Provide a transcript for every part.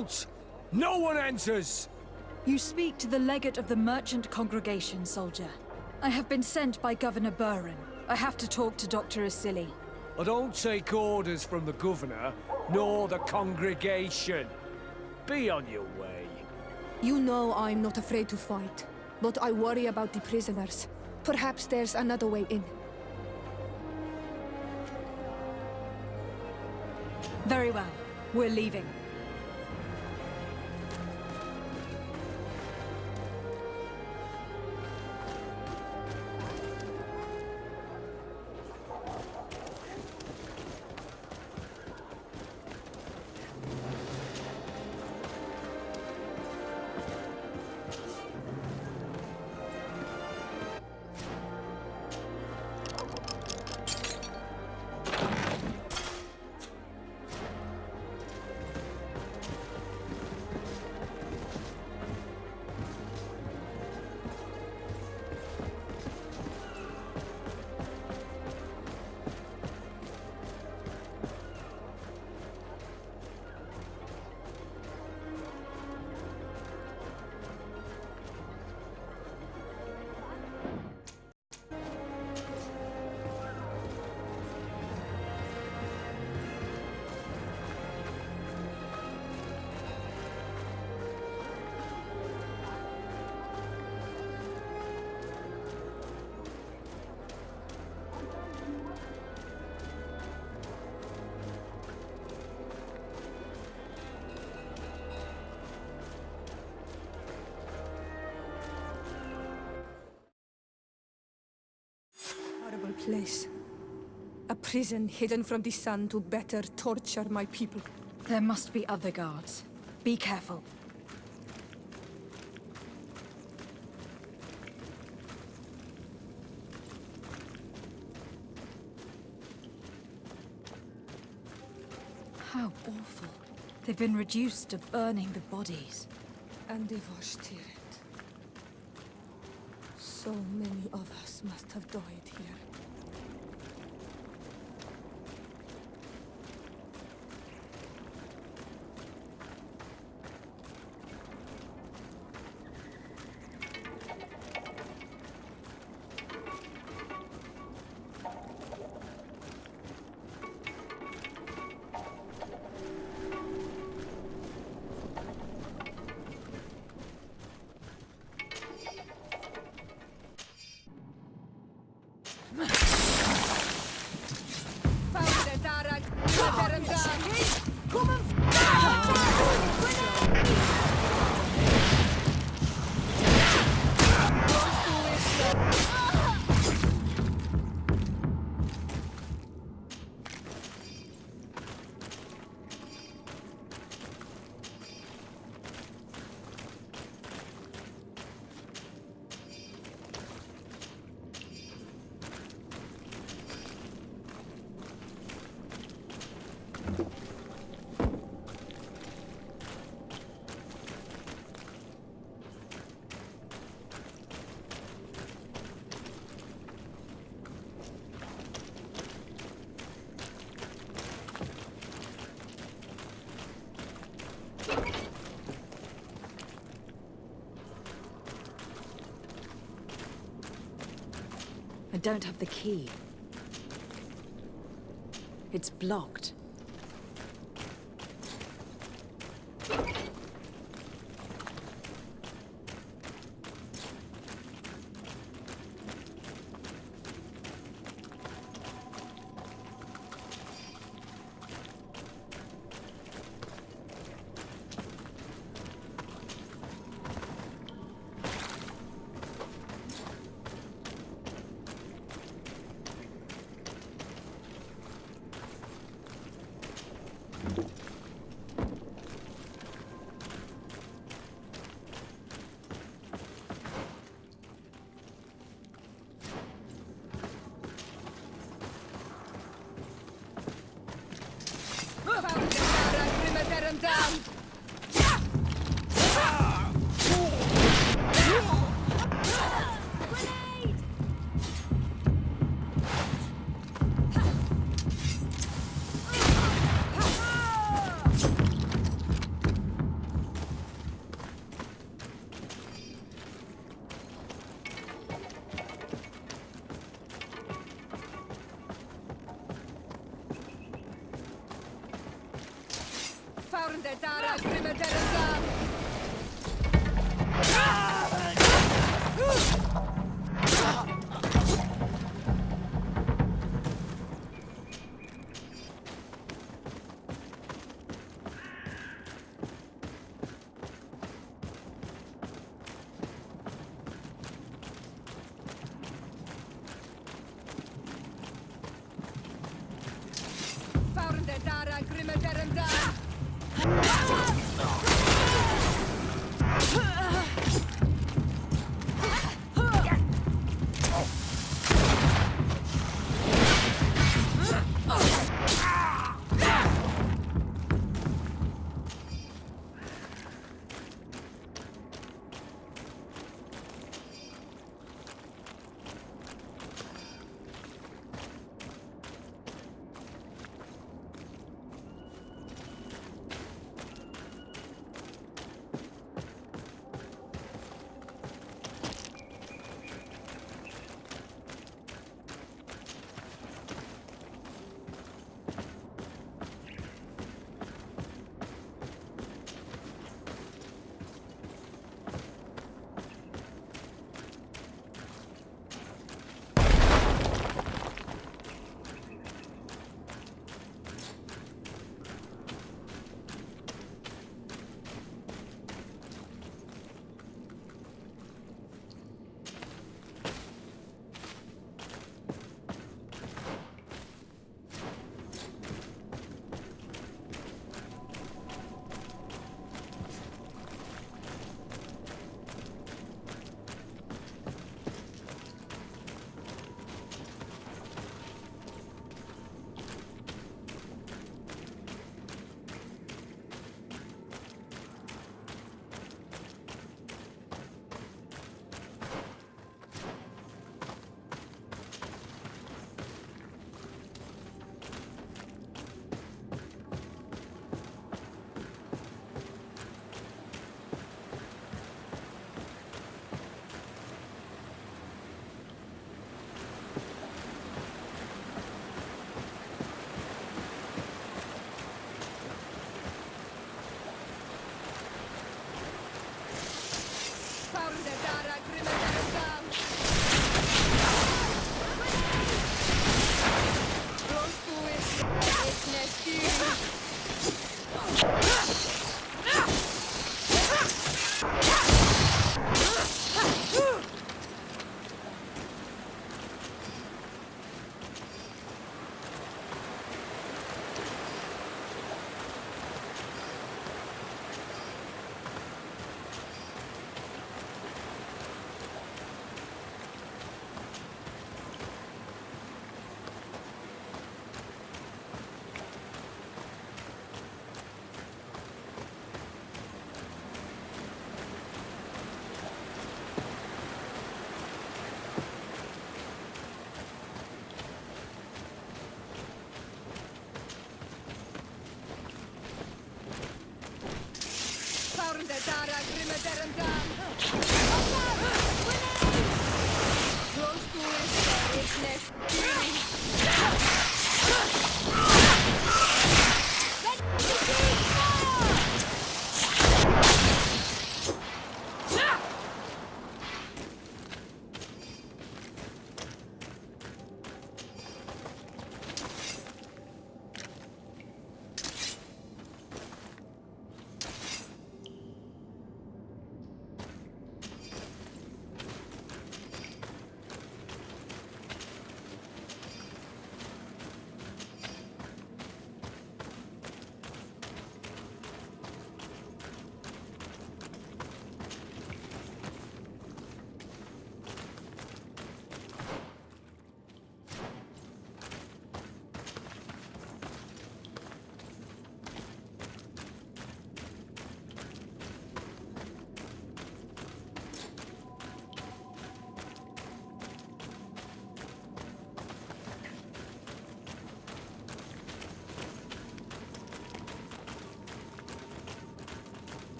Out! No one enters! You speak to the legate of the merchant congregation, soldier. I have been sent by Governor Buren. I have to talk to Dr. Asili. I don't take orders from the governor, nor the congregation. Be on your way. You know I'm not afraid to fight, but I worry about the prisoners. Perhaps there's another way in. Very well. We're leaving. Horrible place. A prison hidden from the sun to better torture my people. There must be other guards. Be careful. How awful. They've been reduced to burning the bodies. And they washed it. So many of us must have died here. I don't have the key. It's blocked.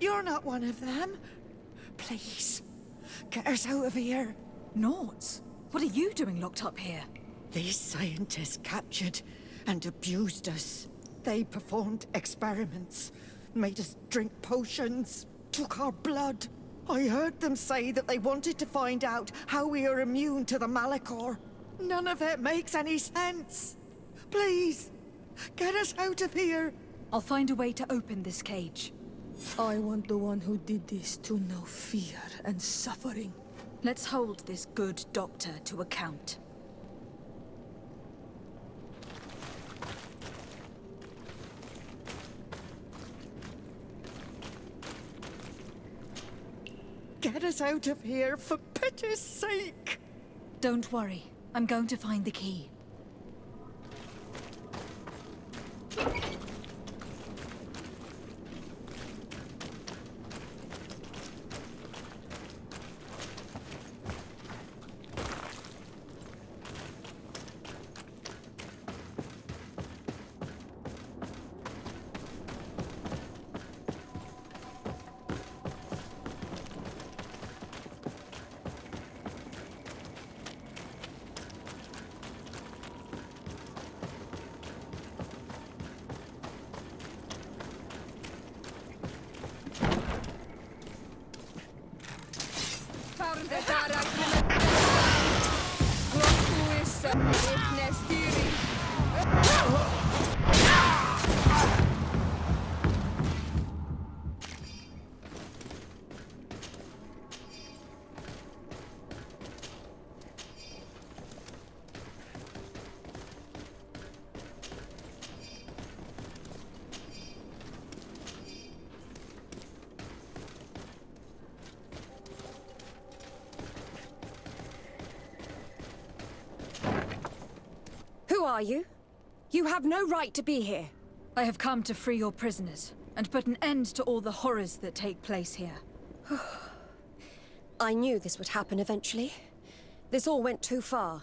You're not one of them. Please, get us out of here. Noughts? What are you doing locked up here? These scientists captured and abused us. They performed experiments, made us drink potions, took our blood. I heard them say that they wanted to find out how we are immune to the Malachor. None of it makes any sense. Please, get us out of here. I'll find a way to open this cage. I want the one who did this to know fear and suffering. Let's hold this good doctor to account. Get us out of here, for pity's sake! Don't worry. I'm going to find the key. Who are you? You have no right to be here. I have come to free your prisoners, and put an end to all the horrors that take place here. I knew this would happen eventually. This all went too far.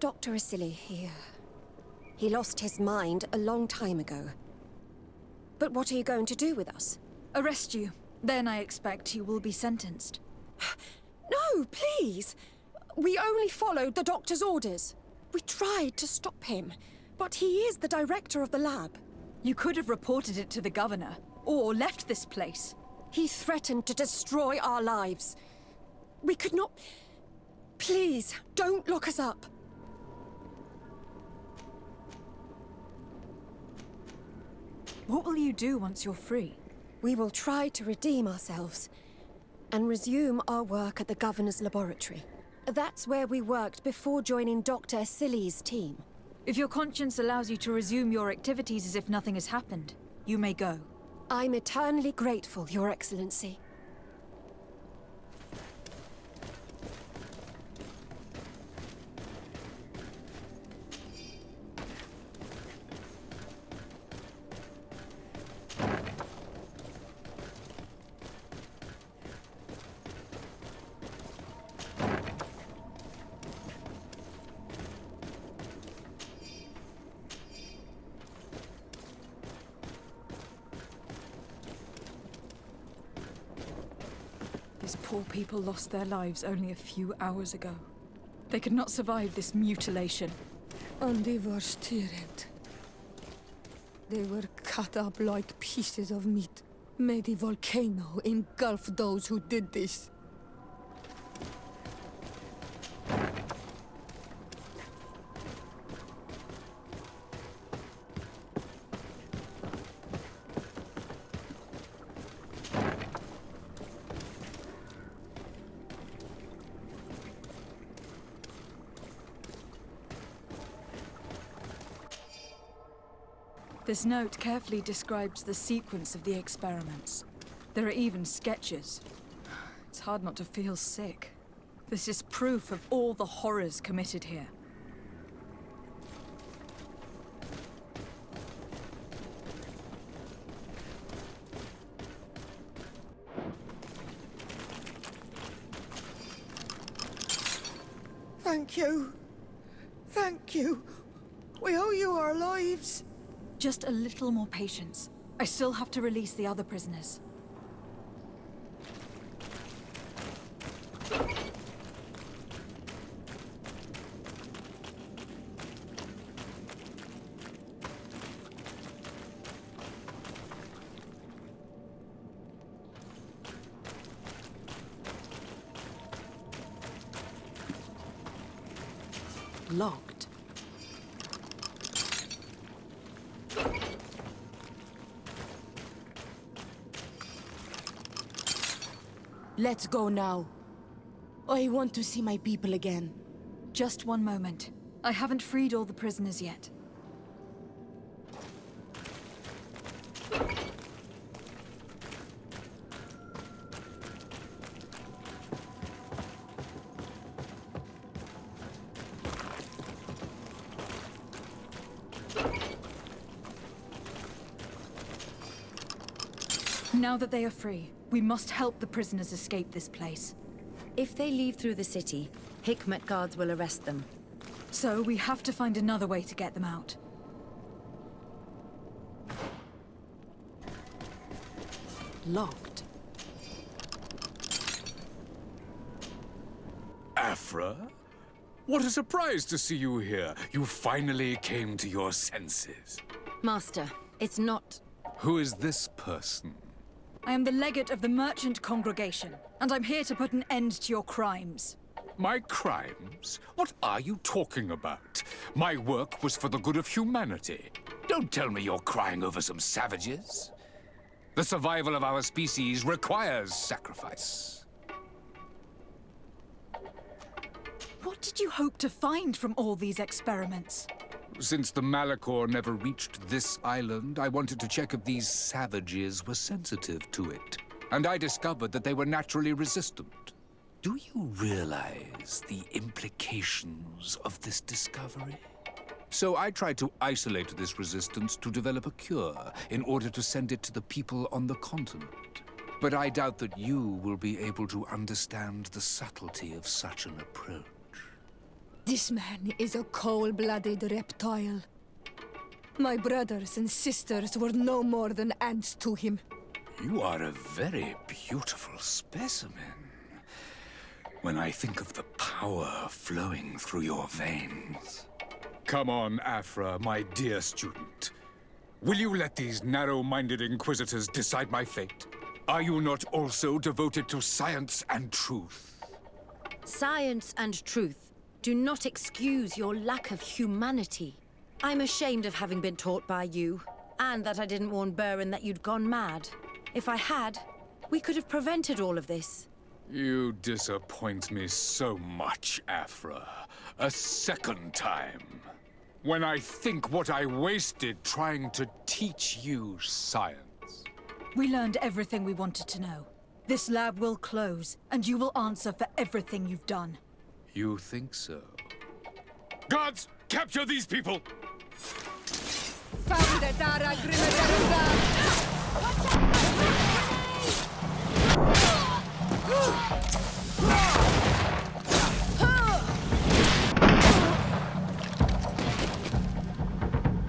Dr. Asili, he lost his mind a long time ago. But what are you going to do with us? Arrest you. Then I expect you will be sentenced. No, please! We only followed the doctor's orders. We tried to stop him, but he is the director of the lab. You could have reported it to the governor, or left this place. He threatened to destroy our lives. We could not... Please, don't lock us up. What will you do once you're free? We will try to redeem ourselves and resume our work at the governor's laboratory. That's where we worked before joining Dr. Asili's team. If your conscience allows you to resume your activities as if nothing has happened, you may go. I'm eternally grateful, Your Excellency. These poor people lost their lives only a few hours ago. They could not survive this mutilation. And they were stirred. They were cut up like pieces of meat. May the volcano engulf those who did this. This note carefully describes the sequence of the experiments. There are even sketches. It's hard not to feel sick. This is proof of all the horrors committed here. Thank you. Thank you. We owe you our lives. Just a little more patience. I still have to release the other prisoners. Locked. Let's go now. I want to see my people again. Just one moment. I haven't freed all the prisoners yet. Now that they are free, we must help the prisoners escape this place. If they leave through the city, Hikmet guards will arrest them. So we have to find another way to get them out. Locked. Afra? What a surprise to see you here. You finally came to your senses. Master, it's not... Who is this person? I am the legate of the merchant congregation, and I'm here to put an end to your crimes. My crimes? What are you talking about? My work was for the good of humanity. Don't tell me you're crying over some savages. The survival of our species requires sacrifice. What did you hope to find from all these experiments? Since the Malachor never reached this island, I wanted to check if these savages were sensitive to it. And I discovered that they were naturally resistant. Do you realize the implications of this discovery? So I tried to isolate this resistance to develop a cure in order to send it to the people on the continent. But I doubt that you will be able to understand the subtlety of such an approach. This man is a cold-blooded reptile. My brothers and sisters were no more than ants to him. You are a very beautiful specimen. When I think of the power flowing through your veins. Come on, Afra, my dear student. Will you let these narrow-minded inquisitors decide my fate? Are you not also devoted to science and truth? Science and truth do not excuse your lack of humanity. I'm ashamed of having been taught by you, and that I didn't warn Burin that you'd gone mad. If I had, we could have prevented all of this. You disappoint me so much, Afra. A second time. When I think what I wasted trying to teach you science. We learned everything we wanted to know. This lab will close, and you will answer for everything you've done. You think so? Guards, capture these people! Found it, Dara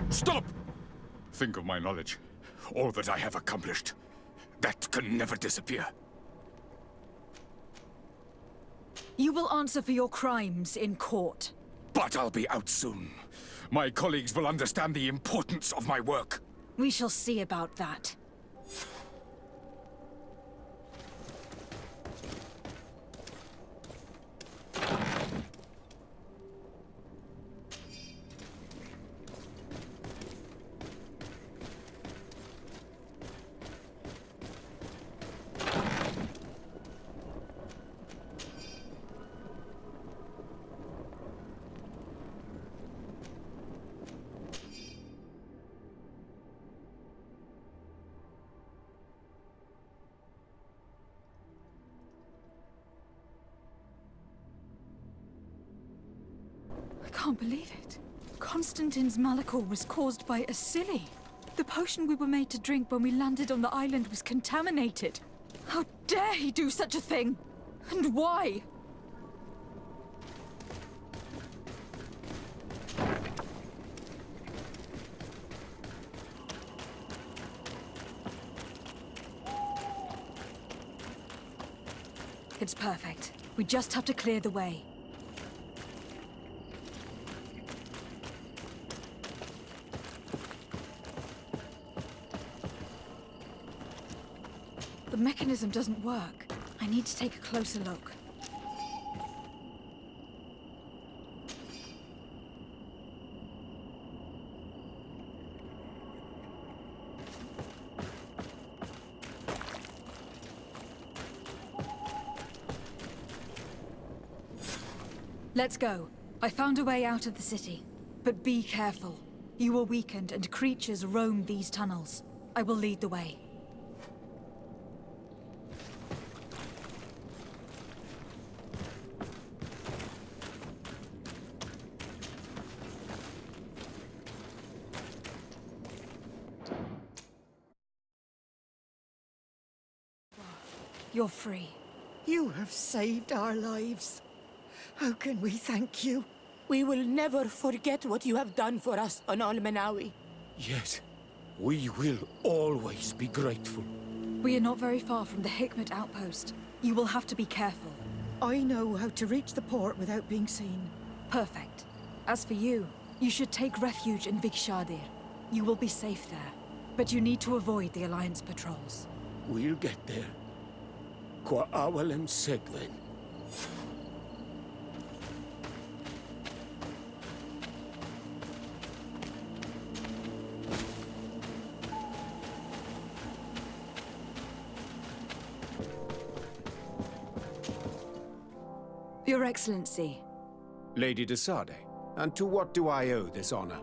Stop! Think of my knowledge. All that I have accomplished. That can never disappear. You will answer for your crimes in court. But I'll be out soon. My colleagues will understand the importance of my work. We shall see about that. I can't believe it. Constantine's Malachor was caused by Asili. The potion we were made to drink when we landed on the island was contaminated. How dare he do such a thing? And why? It's perfect. We just have to clear the way. The mechanism doesn't work. I need to take a closer look. Let's go. I found a way out of the city. But be careful. You are weakened and creatures roam these tunnels. I will lead the way. You're free. You have saved our lives. How can we thank you? We will never forget what you have done for us on Almenawi. Yes, we will always be grateful. We are not very far from the Hikmet outpost. You will have to be careful. I know how to reach the port without being seen. Perfect. As for you, you should take refuge in Vikshadir. You will be safe there. But you need to avoid the Alliance patrols. We'll get there. Qua awalem segven. Your Excellency. Lady de Sade, and to what do I owe this honor?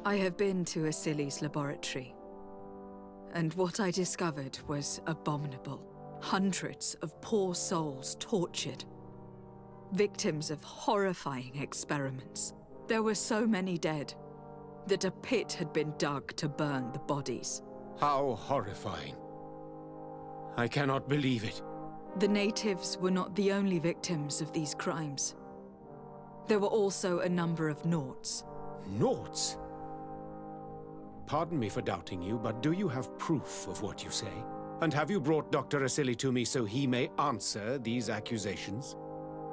I have been to Asili's laboratory. And what I discovered was abominable. Hundreds of poor souls tortured. Victims of horrifying experiments. There were so many dead that a pit had been dug to burn the bodies. How horrifying. I cannot believe it. The natives were not the only victims of these crimes. There were also a number of Nauts. Nauts? Pardon me for doubting you, but do you have proof of what you say? And have you brought Dr. Asili to me so he may answer these accusations?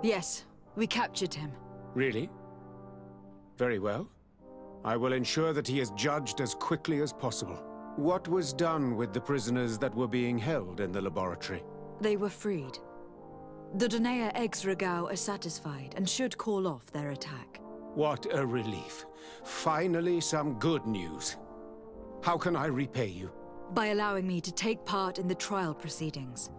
Yes, we captured him. Really? Very well. I will ensure that he is judged as quickly as possible. What was done with the prisoners that were being held in the laboratory? They were freed. The Donea ex-Regau are satisfied and should call off their attack. What a relief. Finally, some good news. How can I repay you? By allowing me to take part in the trial proceedings.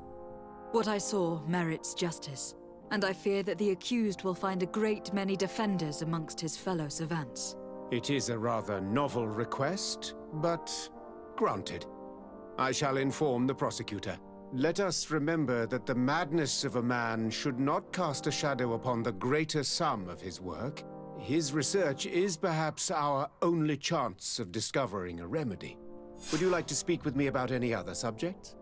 What I saw merits justice, and I fear that the accused will find a great many defenders amongst his fellow savants. It is a rather novel request, but granted. I shall inform the prosecutor. Let us remember that the madness of a man should not cast a shadow upon the greater sum of his work. His research is perhaps our only chance of discovering a remedy. Would you like to speak with me about any other subjects?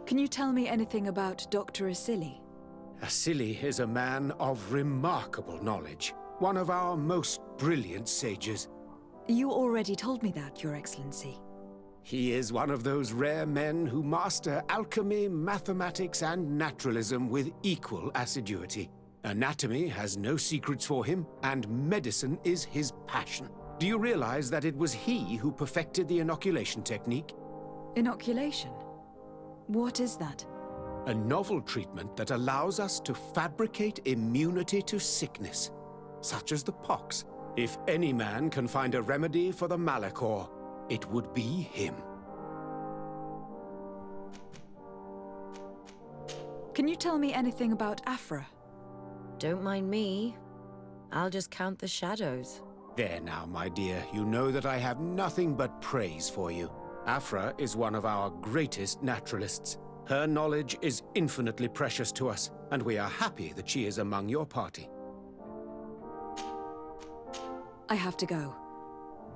Can you tell me anything about Dr. Asili? Asili is a man of remarkable knowledge, one of our most brilliant sages. You already told me that, Your Excellency. He is one of those rare men who master alchemy, mathematics, and naturalism with equal assiduity. Anatomy has no secrets for him, and medicine is his passion. Do you realize that it was he who perfected the inoculation technique? Inoculation? What is that? A novel treatment that allows us to fabricate immunity to sickness, such as the pox. If any man can find a remedy for the Malachor, it would be him. Can you tell me anything about Afra? Don't mind me. I'll just count the shadows. There now, my dear. You know that I have nothing but praise for you. Afra is one of our greatest naturalists. Her knowledge is infinitely precious to us, and we are happy that she is among your party. I have to go.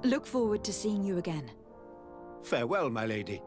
Look forward to seeing you again. Farewell, my lady.